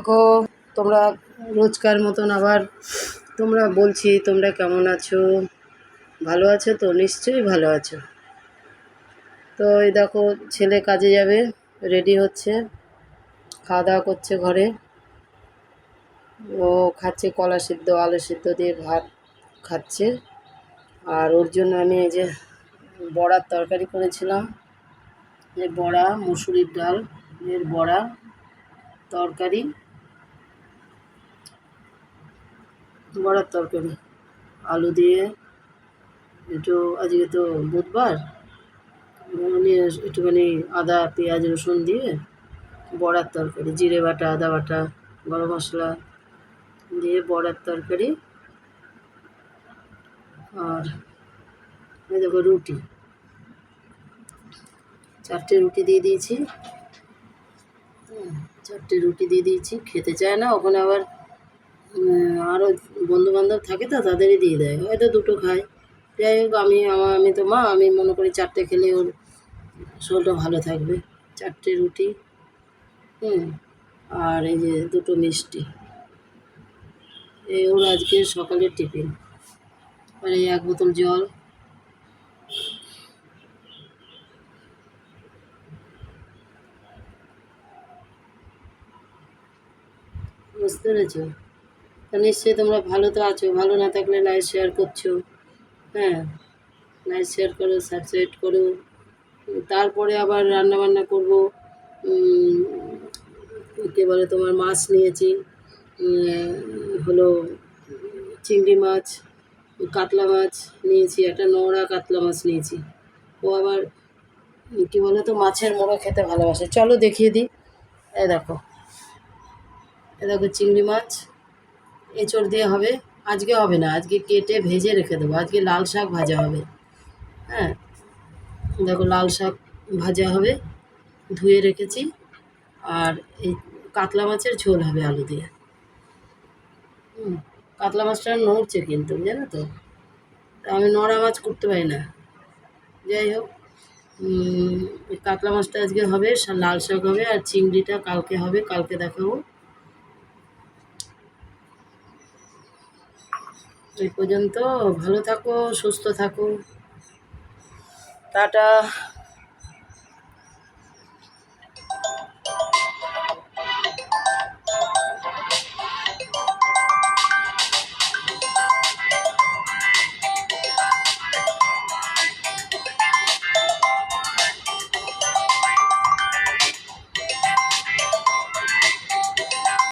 দেখো তোমরা রোজকার মতন আবার তোমরা বলছি তোমরা কেমন আছো, ভালো আছো তো? নিশ্চয়ই ভালো আছো। তো এই দেখো ছেলে কাজে যাবে, রেডি হচ্ছে, খাওয়া দাওয়া করছে ঘরে। ও খাচ্ছে কলা সিদ্ধ আলু সিদ্ধ দিয়ে ভাত খাচ্ছে। আর ওর জন্য আমি এই যে বড়ার তরকারি করেছিলাম, এই বড়া মুসুরির ডাল এর বড়া তরকারি, বড়ার তরকারি আলু দিয়ে একটু, আজকে তো বুধবার, একটুখানি আদা পেঁয়াজ রসুন দিয়ে বড়ার তরকারি, জিরে বাটা আদা বাটা গরম মশলা দিয়ে বড়ার তরকারি। আর এই দেখো রুটি, 4টে রুটি দিয়ে দিয়েছি। 4টে রুটি দিয়ে দিয়েছি, খেতে চায় না ওখানে, আবার আরও বন্ধুবান্ধব থাকে তো তাদেরই দিয়ে দেয়, হয়তো 2টো খায়। যাই হোক আমি তো মা, আমি মনে করি 4টে খেলে ওর শরীরটা ভালো থাকবে। 4টে রুটি, আর এই যে 2টো মিষ্টি, এই ওর আজকে সকালের টিফিন। আর এই 1 বোতল জল। বুঝতে পেরেছো? তা নিশ্চয়ই তোমরা ভালো তো আছো, ভালো না থাকলে লাইক শেয়ার করছো, হ্যাঁ লাইক শেয়ার করো, সাবস্ক্রাইব করো। তারপরে আবার রান্নাবান্না করবো। কী বলে তোমার মাছ নিয়েছি, হলো চিংড়ি মাছ, কাতলা মাছ নিয়েছি, একটা নোড়া কাতলা মাছ নিয়েছি। ও আবার কী বলে তো মাছের মোড়ো খেতে ভালোবাসে। চলো দেখিয়ে দিই। এ দেখো চিংড়ি মাছ এঁচড় দিয়ে হবে। আজকে হবে না, আজকে কেটে ভেজে রেখে দেবো, আজকে লাল শাক ভাজা হবে। হ্যাঁ দেখো লাল শাক ভাজা হবে, ধুয়ে রেখেছি। আর এই কাতলা মাছের ঝোল হবে আলু দিয়ে। কাতলা মাছটা নড়ছে কিন্তু, জানো তো, আমি নড়া মাছ করতে পারি না। যাই হোক, ওই কাতলা মাছটা আজকে হবে, লাল শাক হবে, আর চিংড়িটা কালকে হবে, কালকে দেখাবো। এই পর্যন্ত, ভালো থাকো, সুস্থ থাকো, টাটা।